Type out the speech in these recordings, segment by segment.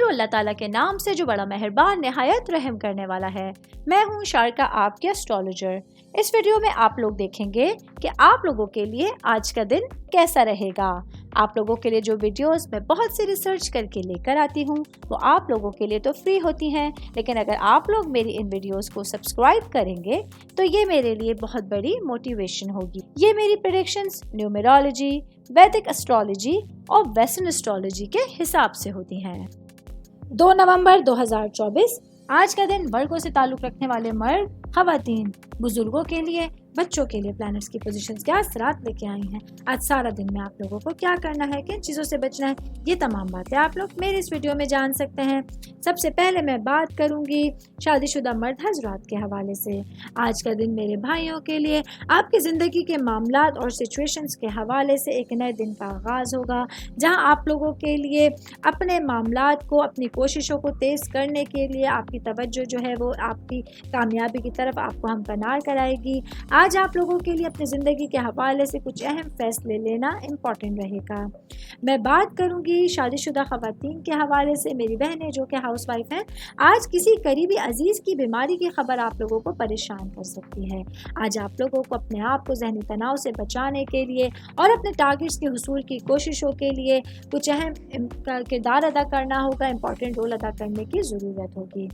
शुरू अल्लाह ताला के नाम से जो बड़ा मेहरबान निहायत रहम करने वाला है। मैं हूँ शारका, आपके एस्ट्रोलॉजर। इस वीडियो में आप लोग देखेंगे कि आप लोगों के लिए आज का दिन कैसा रहेगा। आप लोगों के लिए जो वीडियोस मैं बहुत सी रिसर्च करके लेकर आती हूँ वो आप लोगों के लिए तो फ्री होती हैं, लेकिन अगर आप लोग मेरी इन वीडियोस को सब्सक्राइब करेंगे तो ये मेरे लिए बहुत बड़ी मोटिवेशन होगी। ये मेरी प्रेडिक्शंस न्यूमेरोलॉजी, वैदिक एस्ट्रोलॉजी और वेस्टर्न एस्ट्रोलॉजी के हिसाब से होती हैं। 2 नवंबर 2024 आज का दिन वर्गों से ताल्लुक रखने वाले मर्द, खवातीन, बुजुर्गों के लिए, बच्चों के लिए प्लैनेट्स की पोजीशंस क्या असरात लेके आई हैं। आज सारा दिन में आप लोगों को क्या करना है, किन चीज़ों से बचना है, ये तमाम बातें आप लोग मेरे इस वीडियो में जान सकते हैं। सबसे पहले मैं बात करूंगी शादीशुदा मर्द हजरात के हवाले से। आज का दिन मेरे भाइयों के लिए आपकी ज़िंदगी के मामलात और सिचुएशंस के हवाले से एक नए दिन का आगाज़ होगा, जहां आप लोगों के लिए अपने मामलात को, अपनी कोशिशों को तेज़ करने के लिए आपकी तवज्जो जो है वो आपकी कामयाबी की तरफ आपको हमकनार कराएगी। आज आप लोगों के लिए अपनी ज़िंदगी के हवाले से कुछ अहम फैसले लेना इम्पॉर्टेंट रहेगा। मैं बात करूंगी शादीशुदा खवातीन के हवाले से। मेरी बहनें जो कि हाउसवाइफ हैं, आज किसी करीबी अजीज़ की बीमारी की खबर आप लोगों को परेशान कर सकती है। आज आप लोगों को अपने आप को जहनी तनाव से बचाने के लिए और अपने टारगेट्स के हुसूल की कोशिशों के लिए कुछ अहम किरदार अदा करना होगा, इम्पॉर्टेंट रोल अदा करने की ज़रूरत होगी।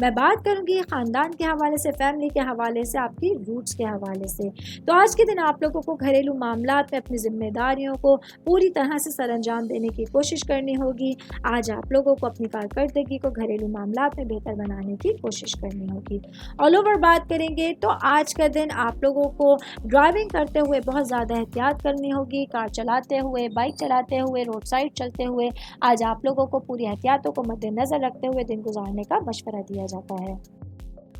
मैं बात करूंगी ख़ानदान के हवाले से, फैमिली के हवाले से, आपकी रूट्स के हवाले से। तो आज के दिन आप लोगों को घरेलू मामलात में अपनी जिम्मेदारियों को पूरी तरह से सरअंजाम देने की कोशिश करनी होगी। आज आप लोगों को अपनी कारकर्दगी को घरेलू मामलात में बेहतर बनाने की कोशिश करनी होगी। ऑल ओवर बात करेंगे तो आज का दिन आप लोगों को ड्राइविंग करते हुए बहुत ज़्यादा एहतियात करनी होगी। कार चलाते हुए, बाइक चलाते हुए, रोड साइड चलते हुए आज आप लोगों को पूरी एहतियातों को मद्देनज़र रखते हुए दिन गुजारने का मशवरा दिया जाता है।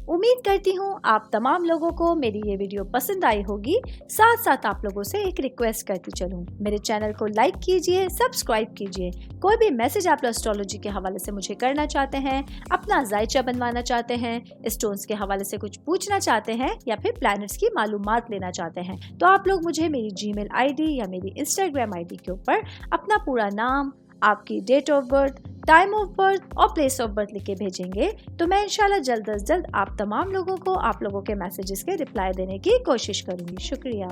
उम्मीद करती हूँ आप तमाम लोगों को मेरी ये वीडियो पसंद आई होगी। साथ साथ आप लोगों से एक रिक्वेस्ट करती चलूँ, मेरे चैनल को लाइक कीजिए, सब्सक्राइब कीजिए। कोई भी मैसेज आप एस्ट्रोलॉजी के हवाले से मुझे करना चाहते हैं, अपना जायचा बनवाना चाहते हैं, स्टोन्स के हवाले से कुछ पूछना चाहते हैं या फिर प्लैनेट्स की मालूमात लेना चाहते हैं, तो आप लोग मुझे मेरी जीमेल आईडी या मेरी इंस्टाग्राम आईडी के ऊपर अपना पूरा नाम, आपकी date of birth, time of birth और प्लेस ऑफ बर्थ लिख के भेजेंगे तो मैं इंशाल्लाह जल्द अज जल्द आप तमाम लोगों को आप लोगों के मैसेजेस के रिप्लाई देने की कोशिश करूंगी। शुक्रिया।